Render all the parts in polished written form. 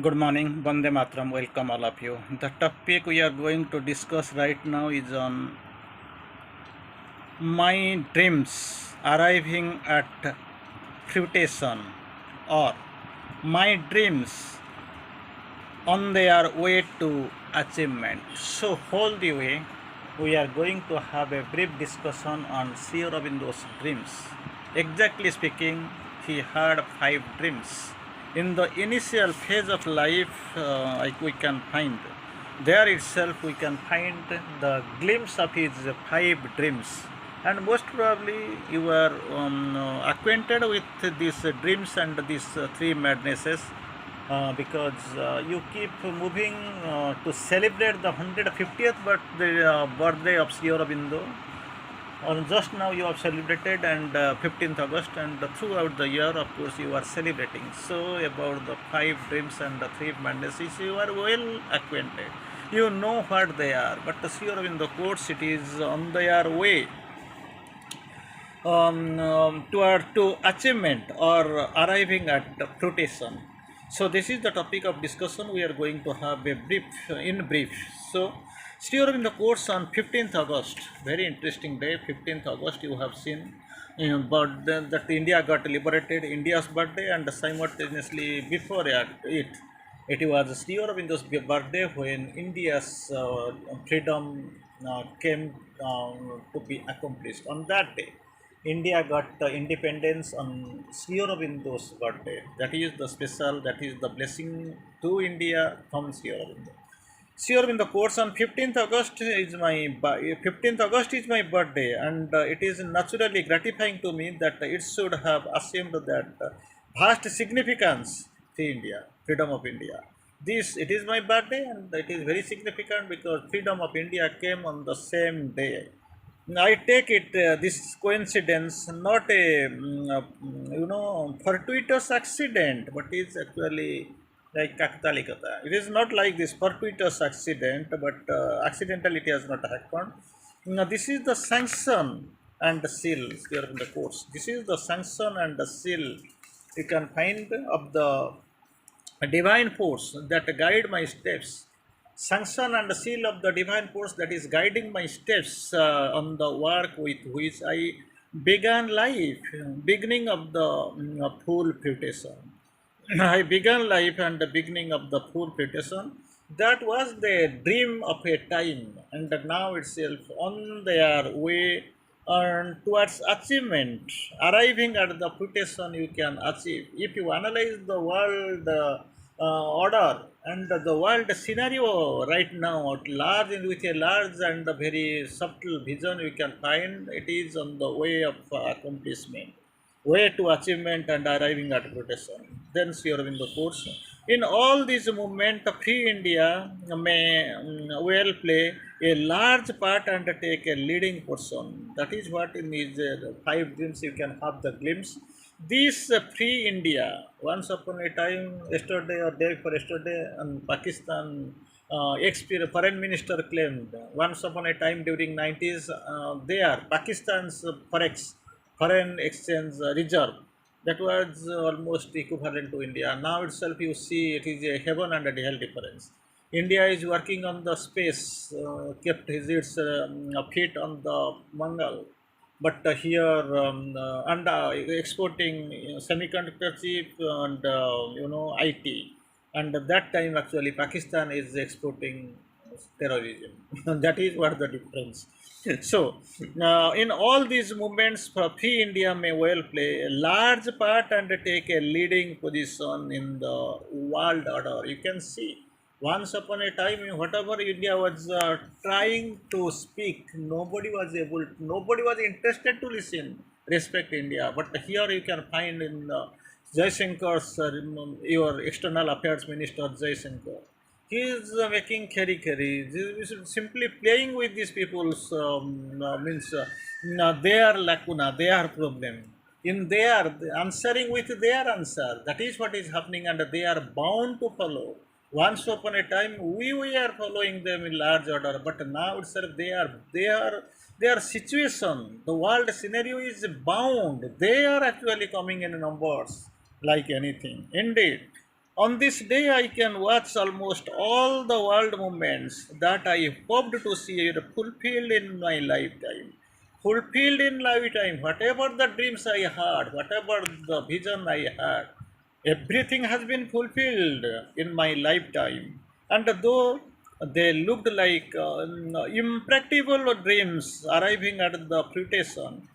Good morning, Bande Matram. Welcome all of you. The topic we are going to discuss right now is on my dreams arriving at fruition, or my dreams on their way to achievement. So, hold the way. We are going to have a brief discussion on Sri Aurobindo's dreams. Exactly speaking, he had 5 dreams. In the initial phase of life, we can find there itself we can find the glimpse of his 5 dreams, and most probably you are acquainted with these dreams and these 3 madnesses, because you keep moving to celebrate the 150th birthday of Sri Aurobindo. Just now you have celebrated, and 15th August, and throughout the year, of course, you are celebrating. So about the 5 dreams and the 3 madnesses, you are well acquainted. You know what they are, but Sri Aurobindo quotes it is on their way to achievement or arriving at fruition. So this is the topic of discussion. We are going to have a brief, in brief. So Sri Aurobindo quotes on 15th August, very interesting day. 15th August, you have seen, but that India got liberated, India's birthday, and simultaneously before it was Sri Aurobindo's birthday when India's freedom came to be accomplished. On that day, India got independence on Sri Aurobindo's birthday. That is the special, that is the blessing to India from Sri Aurobindo. Sri Aurobindo quotes on 15th August is my 15th August is my birthday, and it is naturally gratifying to me that it should have assumed that vast significance to India, freedom of India. This it is my birthday, and it is very significant because freedom of India came on the same day. I take it this coincidence not a fortuitous accident, but is actually like Kaktalikata. It is not like this fortuitous accident, but accidentality has not happened. Now, this is the sanction and the seal here in the course. This is the sanction and the seal you can find of the divine force that guide my steps, sanction and seal of the divine force that is guiding my steps on the work with which I began life, beginning of the full fruition. I began life and the beginning of the full fruition. That was the dream of a time, and now itself on their way towards achievement, arriving at the fruition you can achieve. If you analyze the world order and the world scenario right now at large, with a large and a very subtle vision, you can find it is on the way of accomplishment, way to achievement and arriving at protection. Then Sri Aurobindo quotes, in all these movement, free India may well play a large part and take a leading portion. That is what in these 5 dreams you can have the glimpse. This free India, once upon a time, yesterday or day before yesterday, and Pakistan foreign minister claimed once upon a time during 90s, there Pakistan's foreign exchange reserve, that was almost equivalent to India. Now itself you see it is a heaven and a hell difference. India is working on the space, kept its feet on the Mangal, but here and exporting semiconductor chip and IT. And at that time actually Pakistan is exporting terrorism. That is what the difference. So, in all these movements, Free India may well play a large part and take a leading position in the world order. You can see, once upon a time, whatever India was trying to speak, nobody was interested to listen, respect India. But here you can find in Jaisankar's, your external affairs minister Jaisankar, he is making carry. He is simply playing with these people's means their lacuna, their problem. In their answering with their answer, that is what is happening, and they are bound to follow. Once upon a time, we were following them in large order, but now itself their situation, the world scenario is bound. They are actually coming in numbers like anything. Indeed, On this day, I can watch almost all the world movements that I hoped to see fulfilled in my lifetime. Fulfilled in lifetime, whatever the dreams I had, whatever the vision I had, everything has been fulfilled in my lifetime. And though they looked like impracticable dreams arriving at the fruition,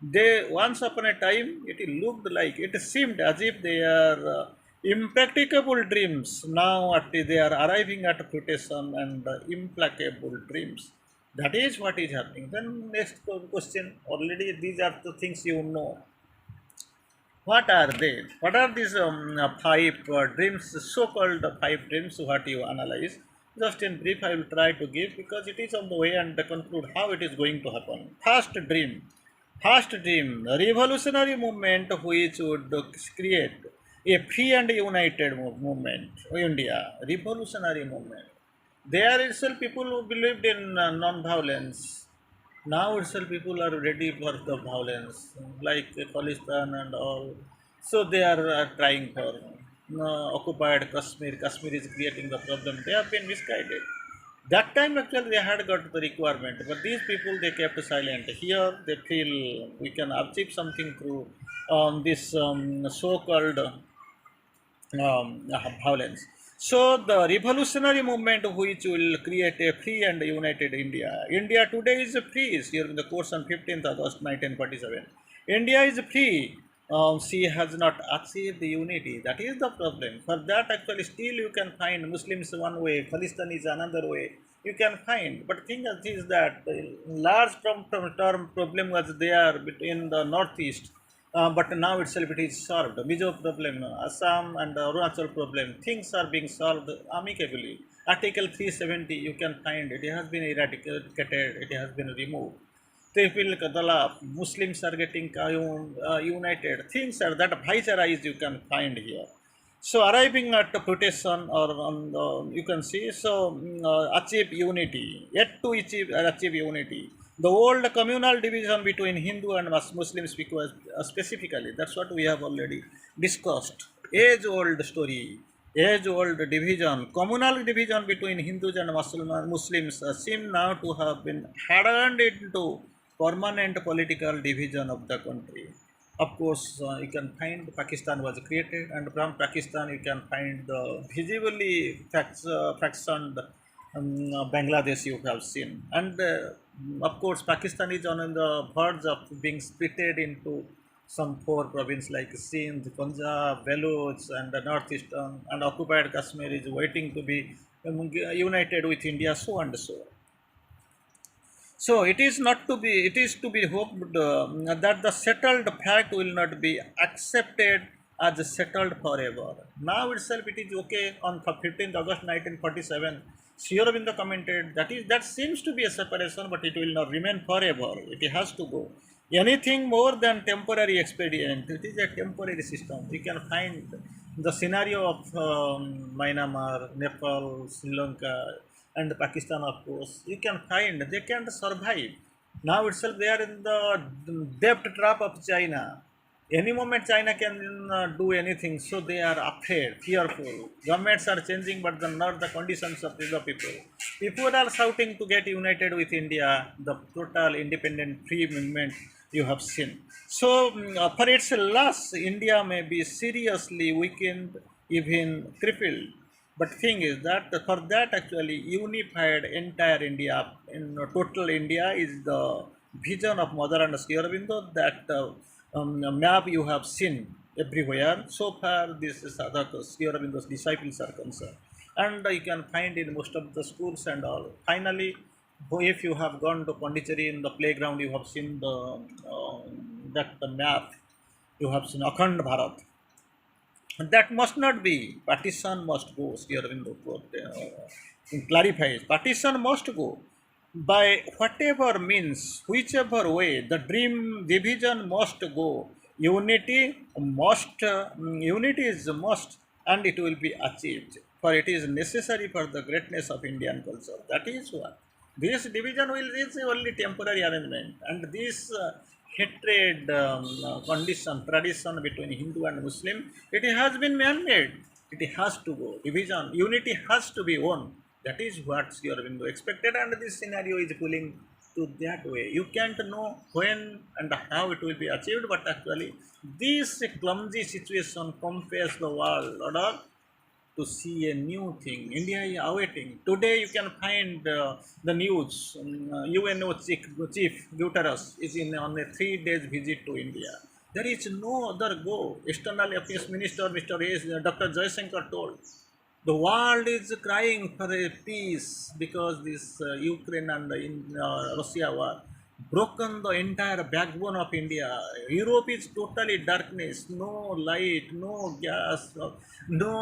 they once upon a time it looked like it seemed as if they are impracticable dreams. Now they are arriving at fruition and implacable dreams. That is what is happening. Then next question, already these are the things you know. What are they? What are these five dreams, so-called five dreams? What you analyze? Just in brief, I will try to give because it is on the way and conclude how it is going to happen. First dream, a revolutionary movement which would create a free and united movement, India, revolutionary movement. There itself, people who believed in non-violence. Now itself people are ready for the violence, like Palestine and all. So they are trying for occupied Kashmir. Kashmir is creating the problem. They have been misguided. That time actually they had got the requirement, but these people they kept silent. Here they feel we can achieve something through this so-called violence. So the revolutionary movement which will create a free and united India. India today is free during the course on 15th August 1947. India is free. She has not achieved unity. That is the problem. For that actually still you can find Muslims one way, Palestine is another way. You can find. But thing is that large term problem was there between the northeast, but now itself it is solved. Mizo problem, Assam and Arunachal problem, things are being solved amicably. Article 370, you can find it has been eradicated, it has been removed. Tefil Kadala, Muslims are getting united. Things are that Bhaijara is you can find here. So arriving at the protection or on the, you can see, so achieve unity, yet to achieve unity. The old communal division between Hindu and Muslims because specifically, that's what we have already discussed. Age old story, age old division, communal division between Hindus and Muslims seem now to have been hardened into permanent political division of the country. Of course, you can find Pakistan was created, and from Pakistan you can find the visibly fractioned Bangladesh you have seen, and of course Pakistan is on the verge of being splitted into some four provinces like Sindh, Punjab, Baloch, and the northeastern, and occupied Kashmir is waiting to be united with India, so and so. So it is not to be, it is to be hoped that the settled fact will not be accepted as settled forever. Now itself it is okay on 15th August 1947. Sri Aurobindo commented that seems to be a separation, but it will not remain forever. It has to go. Anything more than temporary expedient, it is a temporary system. You can find the scenario of Myanmar, Nepal, Sri Lanka, and Pakistan, of course. You can find they can't survive. Now itself they are in the debt trap of China. Any moment China can do anything, so they are afraid, fearful. Governments are changing, but not the conditions of the people. People are shouting to get united with India, the total independent free movement you have seen. So, for its loss, India may be seriously weakened, even crippled. But thing is that for that actually unified entire India, in total India is the vision of Mother and Sri Aurobindo that map you have seen everywhere. So far, this is other Sri Aurobindo's disciples are concerned, and you can find in most of the schools and all. Finally, if you have gone to Pondicherry in the playground, you have seen the that the map. You have seen Akhand Bharat. That must not be. Partition must go. Sri Aurobindo clarifies. Partition must go by whatever means, whichever way. The dream division must go. Unity is must, and it will be achieved. For it is necessary for the greatness of Indian culture. That is what. This division will is only temporary arrangement, and this hatred condition, tradition between Hindu and Muslim, it has been man-made. It has to go. Division, unity has to be won. That is what Sri Aurobindo expected, and this scenario is pulling to that way. You can't know when and how it will be achieved, but actually, this clumsy situation compares the world order to see a new thing. India is awaiting. Today, you can find the news. UNO chief Guterres is on a 3 days visit to India. There is no other go. External Affairs Minister Mr. S, Dr. Jaishankar told the world is crying for a peace because this Ukraine and Russia war broken the entire backbone of India. Europe is totally darkness, no light, no gas, no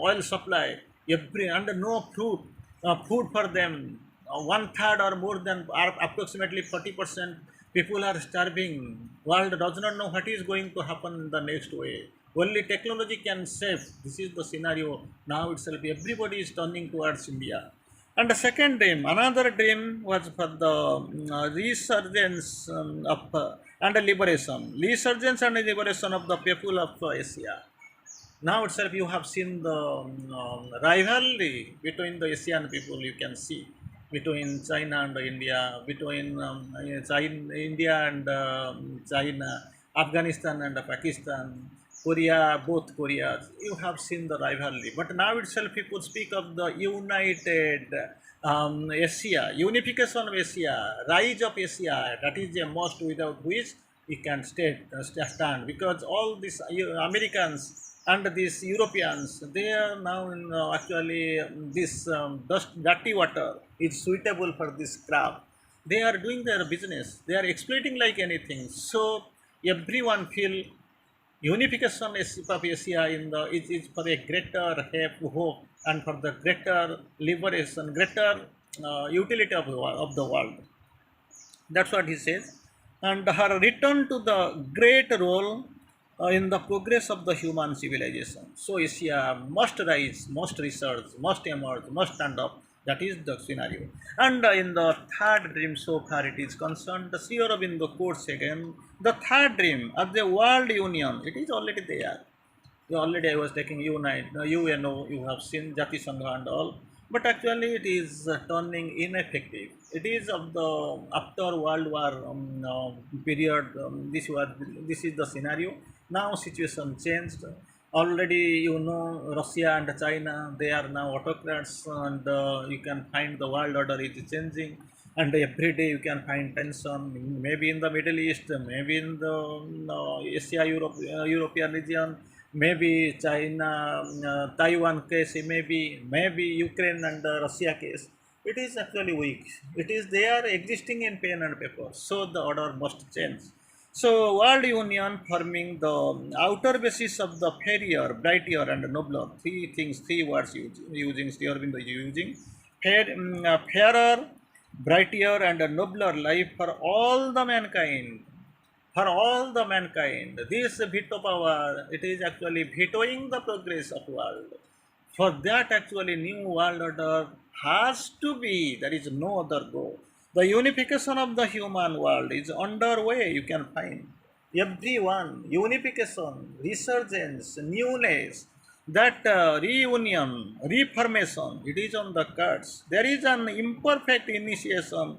oil supply, every and no food for them. One third or more than approximately 40% people are starving. World does not know what is going to happen in the next way. Only technology can save. This is the scenario now itself. Everybody is turning towards India. And the second dream, another dream was for the resurgence of and the liberation, resurgence and liberation of the people of Asia. Now itself, you have seen the rivalry between the Asian people. You can see between China and India, between India and China, Afghanistan and Pakistan, Korea, both Koreas. You have seen the rivalry. But now itself, people speak of the united Asia, unification of Asia, rise of Asia. That is a must without which we can stand, because all these Americans and these Europeans, they are now in actually this dirty water is suitable for this crab. They are doing their business. They are exploiting like anything. So everyone feel unification of Asia in the is for a greater hope and for the greater liberation, greater utility of the world. That's what he says. And her return to the great role in the progress of the human civilization. So Asia must rise, must research, must emerge, must stand up. That is the scenario. And in the third dream, so far it is concerned, the Sri Aurobindo quotes again the third dream of the world union. It is already there. Already I was taking unite, UNO, you have seen Jati Sangha and all, but actually it is turning ineffective. It is of the after World War period. This is the scenario. Now situation changed. Already Russia and China, they are now autocrats, and you can find the world order is changing. And every day you can find tension, maybe in the Middle East, maybe in the Asia, European region, maybe China, Taiwan case, maybe Ukraine and Russia case. It is actually weak. It is they are existing in pen and paper. So the order must change. So world union forming the outer basis of the fairer, brighter and nobler. Three things, three words using Sri Aurobindo is using. Fairer, brighter and nobler life for all the mankind, for all the mankind. This veto power, it is actually vetoing the progress of world. For that, actually, new world order has to be. There is no other go. The unification of the human world is underway. You can find everyone unification, resurgence, newness. That reunion, reformation, it is on the cards. There is an imperfect initiation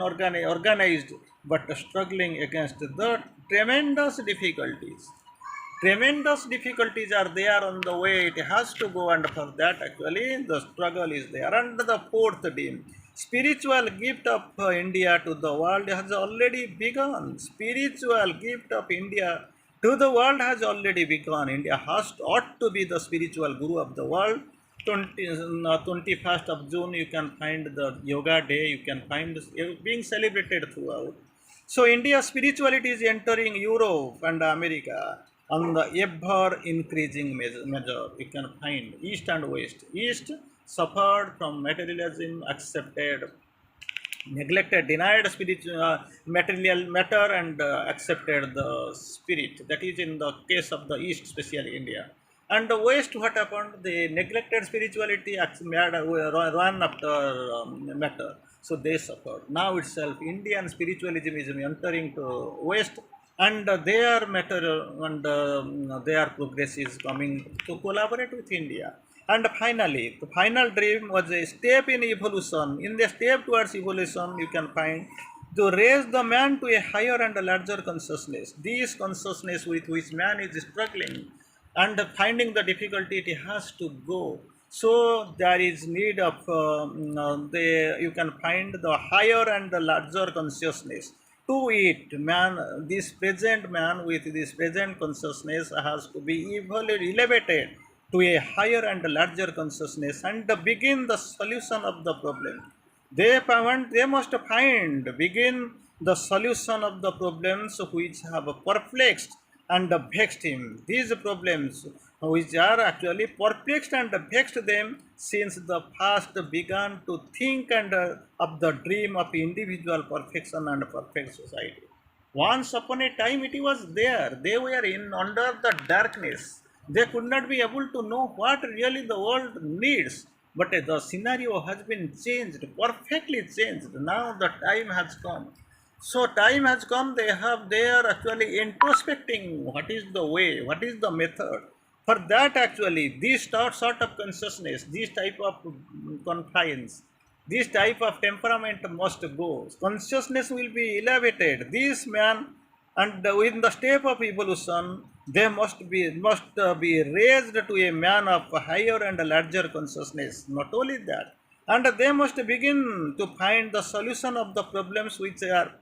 organized, but struggling against the tremendous difficulties. Tremendous difficulties are there on the way. It has to go, and for that, actually, the struggle is there. And the fourth theme, spiritual gift of India to the world has already begun. Spiritual gift of India to the world has already begun. India ought to be the spiritual guru of the world. 21st of June, you can find the Yoga Day. You can find this being celebrated throughout. So India's spirituality is entering Europe and America on the ever increasing measure. You can find East and West. East suffered from materialism, accepted, neglected, denied spiritual material matter, and accepted the spirit. That is in the case of the East, especially India. And the West, what happened? They neglected spirituality, run after matter. So they suffered. Now itself, Indian spiritualism is entering to West, and their matter and their progress is coming to collaborate with India. And finally, the final dream was a step in evolution. In the step towards evolution, you can find to raise the man to a higher and a larger consciousness. This consciousness with which man is struggling and finding the difficulty, it has to go. So there is need of you can find the higher and the larger consciousness. To it, man, this present man with this present consciousness has to be elevated to a higher and larger consciousness and begin the solution of the problem. They must find, begin the solution of the problems which have perplexed and vexed him. These problems which are actually perplexed and vexed them since the past began to think and of the dream of individual perfection and perfect society. Once upon a time it was there. They were in under the darkness. They could not be able to know what really the world needs. But the scenario has been changed, perfectly changed. Now the time has come. So time has come. They are actually introspecting what is the way, what is the method. For that actually, this sort of consciousness, this type of confines, this type of temperament must go. Consciousness will be elevated. This man, and in the step of evolution, they must be raised to a man of higher and larger consciousness. Not only that, and they must begin to find the solution of the problems which have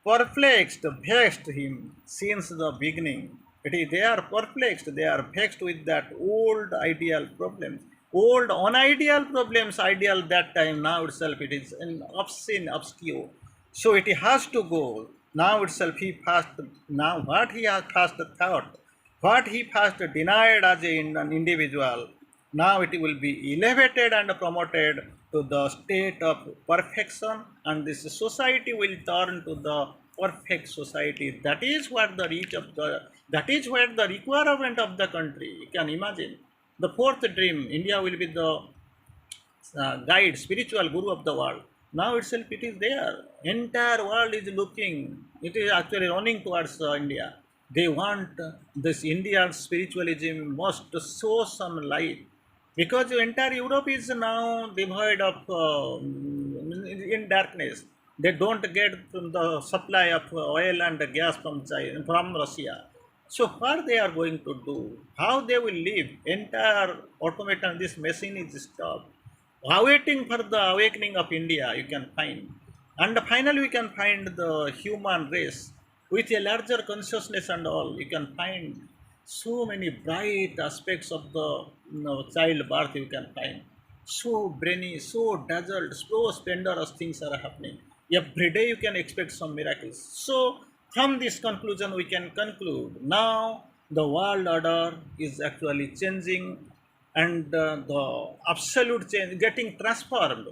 perplexed, vexed him since the beginning. It is, they are perplexed, they are vexed with that old ideal problems, old unideal problems, ideal that time, now itself it is in obscene, obscure. So it has to go. Now itself he first, now what he has first thought, what he first denied as an individual, now it will be elevated and promoted to the state of perfection, and this society will turn to the perfect society. That is what the reach of the, that is where the requirement of the country. You can imagine. The fourth dream, India will be the guide, spiritual guru of the world. Now itself it is there. Entire world is looking. It is actually running towards India. They want this Indian spiritualism must show some light because the entire Europe is now devoid of in darkness. They don't get from the supply of oil and gas from China, from Russia. So what they are going to do? How they will live? Entire automation, this machine is stopped. Awaiting for the awakening of India, you can find. And finally, we can find the human race with a larger consciousness and all. You can find so many bright aspects of the child birth. You can find so brainy, so dazzled, so splendorous things are happening. Every day you can expect some miracles. So from this conclusion, we can conclude now the world order is actually changing and the absolute change getting transformed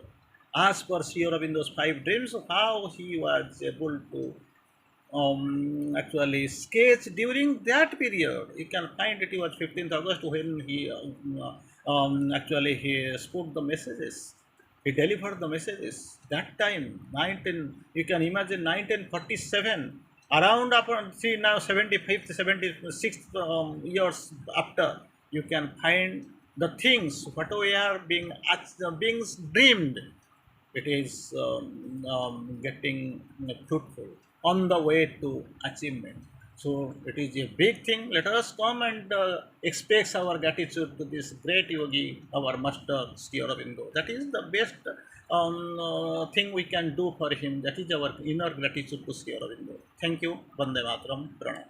as per Sri Aurobindo's five dreams of how he was able to actually sketch during that period. You can find it was 15th August when he actually he spoke the messages. He delivered the messages. That time, 19, you can imagine 1947, around upon, see now 75th, 76th years after, you can find the things, what we are being dreamed, it is getting fruitful on the way to achievement. So it is a big thing. Let us come and express our gratitude to this great yogi, our master Sri Aurobindo. That is the best thing we can do for him. That is our inner gratitude to Sri Aurobindo. Thank you. Vande Matram. Pranam.